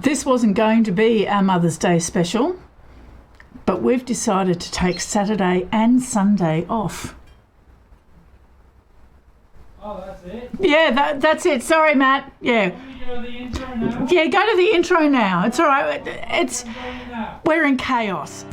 This wasn't going to be our Mother's Day special, but we've decided to take Saturday and Sunday off. Oh, that's it? Yeah, that's it. Sorry, Matt. Yeah. Can we go to the intro now? Yeah, go to the intro now. It's all right. We're in chaos.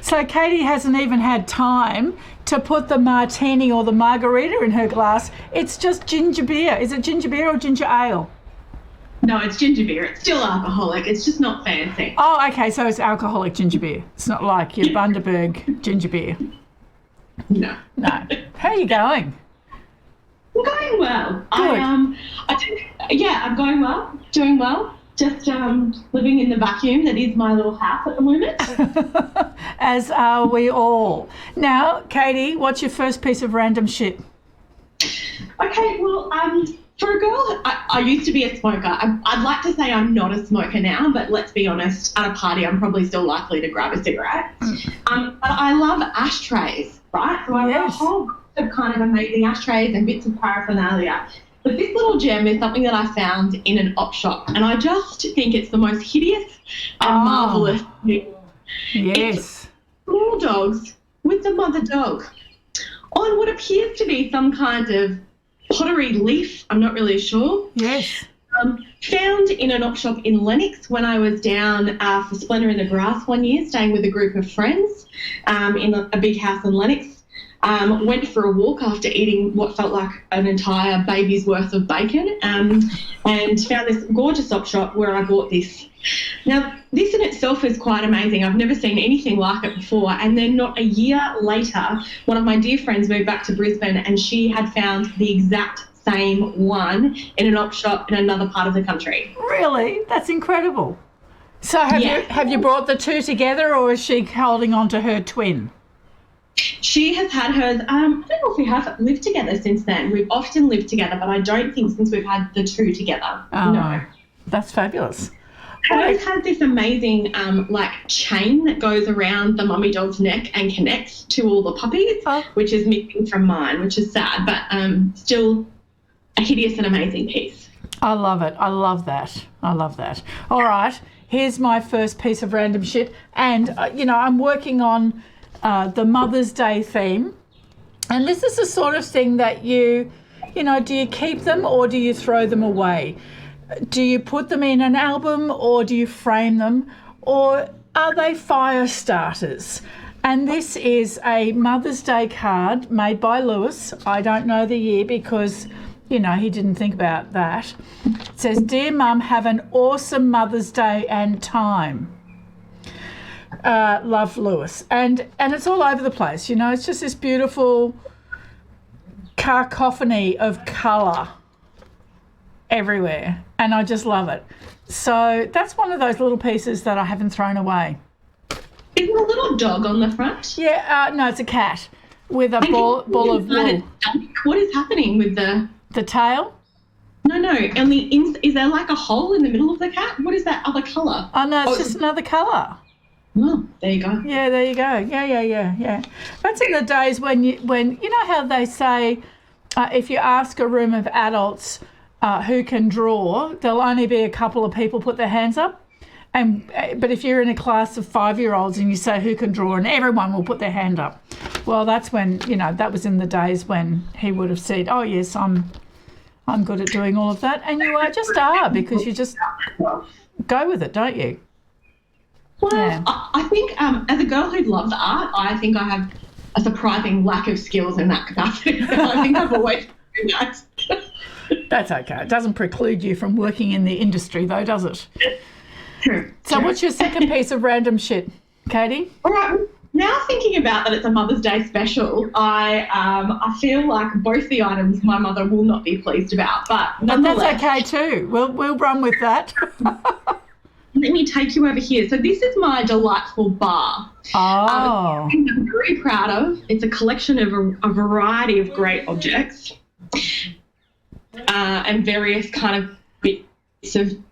So Katie hasn't even had time to put the martini or the margarita in her glass. It's just ginger beer. Is it ginger beer or ginger ale? No, it's ginger beer. It's still alcoholic. It's just not fancy. Oh, okay. So it's alcoholic ginger beer. It's not like your Bundaberg ginger beer. No. No. How are you going? I'm going well. Good. I'm going well. Doing well. Just living in the vacuum that is my little house at the moment. As are we all. Now, Katie, what's your first piece of random shit? Okay, well, for a girl, I used to be a smoker. I'd like to say I'm not a smoker now, but let's be honest, at a party I'm probably still likely to grab a cigarette. But I love ashtrays, right? So I love a whole bunch of kind of amazing ashtrays and bits of paraphernalia. But this little gem is something that I found in an op shop, and I just think it's the most hideous and marvellous thing. Yes. It's small dogs with the mother dog on what appears to be some kind of pottery leaf. I'm not really sure. Yes. Found in an op shop in Lennox when I was down for Splendour in the Grass one year, staying with a group of friends in a big house in Lennox. Went for a walk after eating what felt like an entire baby's worth of bacon and found this gorgeous op shop where I bought this. Now, this in itself is quite amazing. I've never seen anything like it before. And then not a year later, one of my dear friends moved back to Brisbane and she had found the exact same one in an op shop in another part of the country. Really? That's incredible. So have you brought the two together, or is she holding on to her twin? She has had hers, I don't know if we have lived together since then. We've often lived together, but I don't think since we've had the two together. Oh, no. That's fabulous. Hers has this amazing chain that goes around the mummy dog's neck and connects to all the puppies, which is missing from mine, which is sad, but still a hideous and amazing piece. I love it. I love that. All right, here's my first piece of random shit. And, I'm working on the Mother's Day theme, and this is the sort of thing that do you keep them or do you throw them away? Do you put them in an album or do you frame them, or are they fire starters? And this is a Mother's Day card made by Lewis. I don't know the year because he didn't think about that. It says, "Dear Mum, have an awesome Mother's Day and time. Love, Lewis." And it's all over the place, it's just this beautiful cacophony of colour everywhere, and I just love it. So that's one of those little pieces that I haven't thrown away. Is there a little dog on the front? Yeah, no, it's a cat with a ball of wool. What is happening with the tail? No, and is there like a hole in the middle of the cat? What is that other colour? Oh, no, it's just another colour. Oh, there you go. Yeah, there you go. Yeah. That's in the days when you know how they say if you ask a room of adults who can draw, there'll only be a couple of people put their hands up. But if you're in a class of 5-year-olds and you say who can draw, and everyone will put their hand up. Well, that's when, that was in the days when he would have said, "Oh yes, I'm good at doing all of that," and you just are, because you just go with it, don't you? Well, yeah. I think as a girl who loves art, I think I have a surprising lack of skills in that capacity. I think I've always been that. That's okay. It doesn't preclude you from working in the industry, though, does it? True. So what's your second piece of random shit, Katie? All right. Now thinking about that it's a Mother's Day special, I feel like both the items my mother will not be pleased about, but nonetheless. But that's okay too. We'll run with that. Let me take you over here. So this is my delightful bar. Oh. I'm very proud of. It's a collection of a variety of great objects and various kind of bits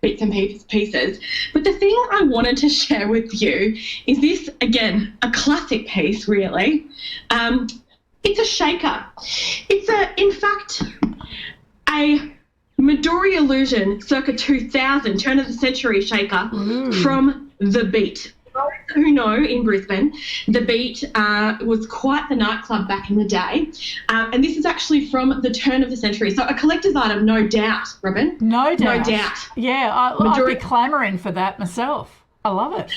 bits and pieces. But the thing I wanted to share with you is this, again, a classic piece, really. It's a shaker. It's in fact, a Midori Illusion circa 2000, turn of the century shaker from The Beat. Who know, in Brisbane, The Beat was quite the nightclub back in the day. And this is actually from the turn of the century. So a collector's item, no doubt, Robin. No doubt. No doubt. Yeah, I'd be clamouring for that myself. I love it.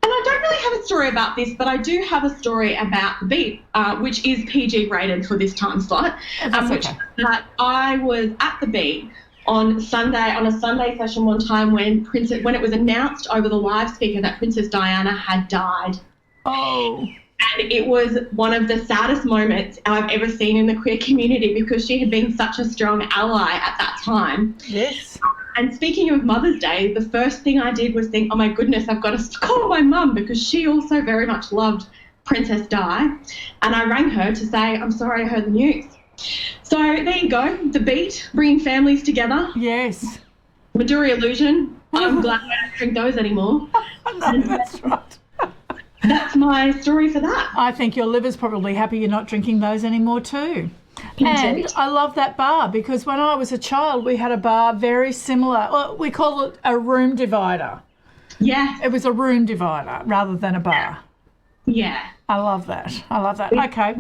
And I don't really have a story about this, but I do have a story about The Beat, which is PG rated for this time slot. I was at The Beat on a Sunday session one time when it was announced over the live speaker that Princess Diana had died. Oh. And it was one of the saddest moments I've ever seen in the queer community because she had been such a strong ally at that time. Yes. And speaking of Mother's Day, the first thing I did was think, oh my goodness, I've got to call my mum because she also very much loved Princess Di. And I rang her to say, I'm sorry I heard the news. So there you go, The Beat, bringing families together. Yes. Midori Illusion, I'm glad I don't drink those anymore. No, that's right. That's my story for that. I think your liver's probably happy you're not drinking those anymore too. And I love that bar because when I was a child, we had a bar very similar. Well, we call it a room divider. Yeah. It was a room divider rather than a bar. Yeah. I love that. Okay.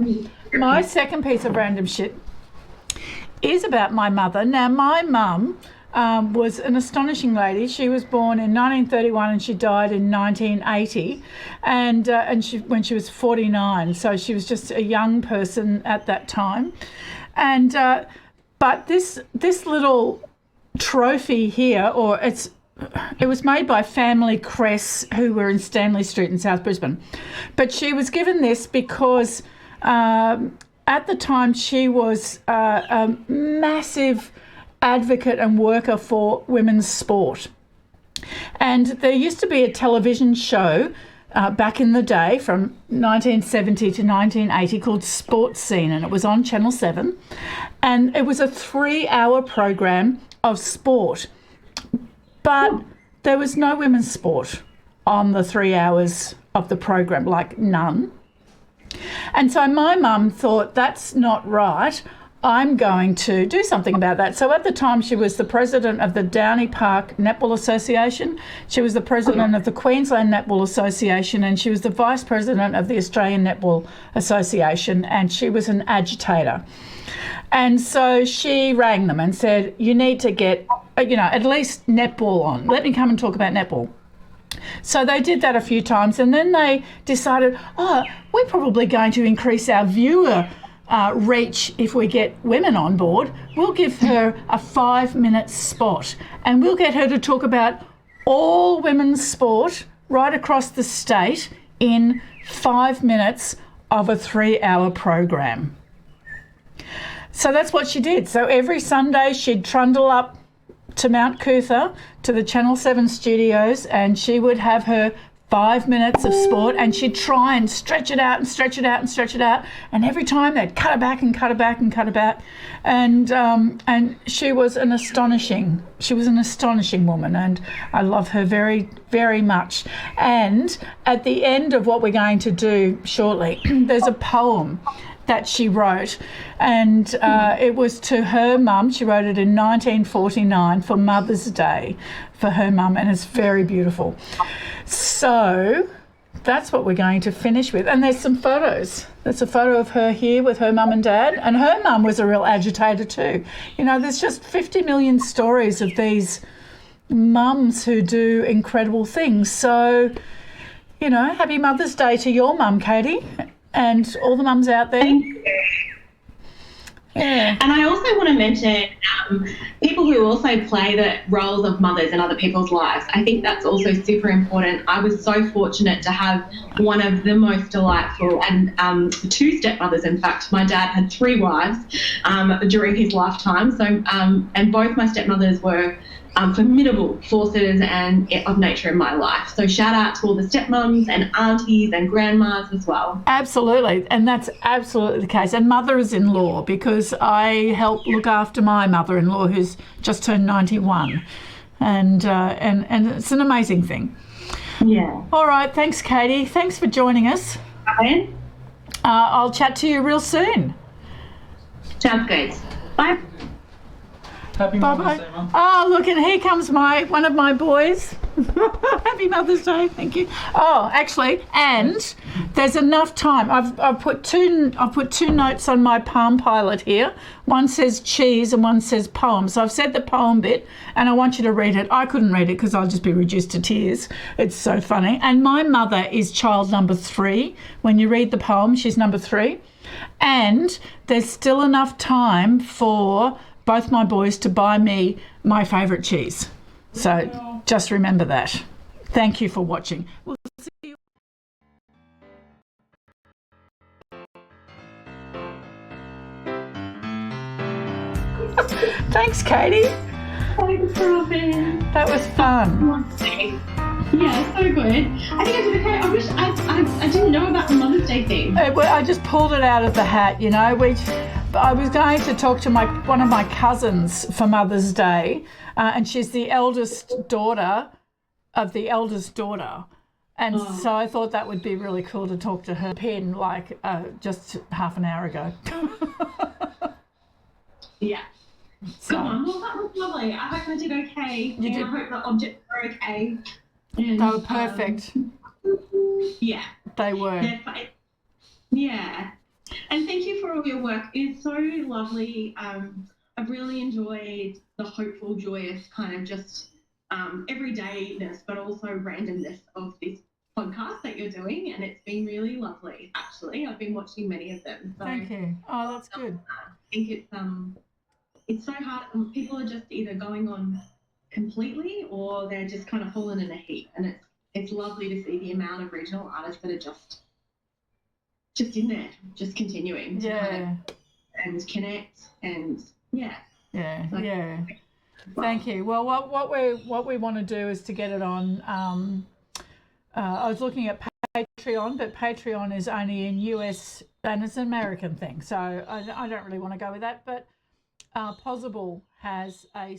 My second piece of random shit is about my mother. Now, my mum was an astonishing lady. She was born in 1931 and she died in 1980, and when she was 49. So she was just a young person at that time. And but this little trophy here, it was made by Family Cress, who were in Stanley Street in South Brisbane. But she was given this because at the time she was a massive advocate and worker for women's sport. And there used to be a television show back in the day from 1970 to 1980 called Sports Scene, and it was on Channel 7. And it was a 3-hour program of sport. But there was no women's sport on the 3 hours of the program, like none. And so my mum thought, that's not right. I'm going to do something about that. So at the time, she was the president of the Downey Park Netball Association. She was the president of the Queensland Netball Association, and she was the vice president of the Australian Netball Association, and she was an agitator. And so she rang them and said, you need to get, at least netball on. Let me come and talk about netball. So they did that a few times, and then they decided, we're probably going to increase our viewer reach if we get women on board. We'll give her a 5-minute spot, and we'll get her to talk about all women's sport right across the state in 5 minutes of a 3-hour program. So that's what she did. So every Sunday she'd trundle up to Mount Cootha to the Channel 7 studios, and she would have her 5 minutes of sport, and she'd try and stretch it out and stretch it out and stretch it out, and every time they'd cut her back and cut her back and cut her back, and she was an astonishing woman, and I love her very, very much. And at the end of what we're going to do shortly, there's a poem that she wrote, and it was to her mum. She wrote it in 1949 for Mother's Day for her mum, and it's very beautiful. So that's what we're going to finish with. And there's some photos. There's a photo of her here with her mum and dad, and her mum was a real agitator too. There's just 50 million stories of these mums who do incredible things. So, happy Mother's Day to your mum, Katie, and all the mums out there. Thank you. Yeah. And I also want to mention people who also play the roles of mothers in other people's lives. I think that's also super important. I was so fortunate to have one of the most delightful and 2 stepmothers. In fact, my dad had 3 wives during his lifetime. So, and both my stepmothers were formidable forces and of nature in my life. So shout out to all the stepmoms and aunties and grandmas as well. Absolutely, and that's absolutely the case. And mothers-in-law, because I help look after my mother-in-law who's just turned 91. and it's an amazing thing. Yeah. All right, thanks, Katie. Thanks for joining us. Okay. I'll chat to you real soon. Sounds good. Bye. Happy Mother's Day, Mum. Oh, look, and here comes one of my boys. Happy Mother's Day, thank you. Oh, actually, and there's enough time. I've put two notes on my Palm Pilot here. One says cheese and one says poem. So I've said the poem bit, and I want you to read it. I couldn't read it because I'll just be reduced to tears. It's so funny. And my mother is child number 3. When you read the poem, she's number 3. And there's still enough time for both my boys to buy me my favourite cheese. So just remember that. Thank you for watching. We'll see you. Thanks, Katie. Thanks, Robin. That was fun. Yeah, so good. I think I did okay. I wish I didn't know about the Mother's Day thing. I just pulled it out of the hat, you know. I was going to talk to one of my cousins for Mother's Day, and she's the eldest daughter of the eldest daughter. And so I thought that would be really cool to talk to her pen just half an hour ago. Yeah. So, Come on. Well, that was lovely. I hope I did okay. You did. I hope the objects were okay. And, they were perfect. Yeah. They were. Yeah. And thank you for all your work. It's so lovely. I've really enjoyed the hopeful, joyous kind of just everydayness, but also randomness of this podcast that you're doing. And it's been really lovely, actually. I've been watching many of them. So Thank you. Oh, that's good. I think it's so hard. People are just either going on completely or they're just kind of falling in a heap. And it's lovely to see the amount of regional artists that are just in there, just continuing to kind of and connect and Thank you. Well, what we want to do is to get it on. I was looking at Patreon, but Patreon is only in US and it's an American thing, so I don't really want to go with that. But Possible has a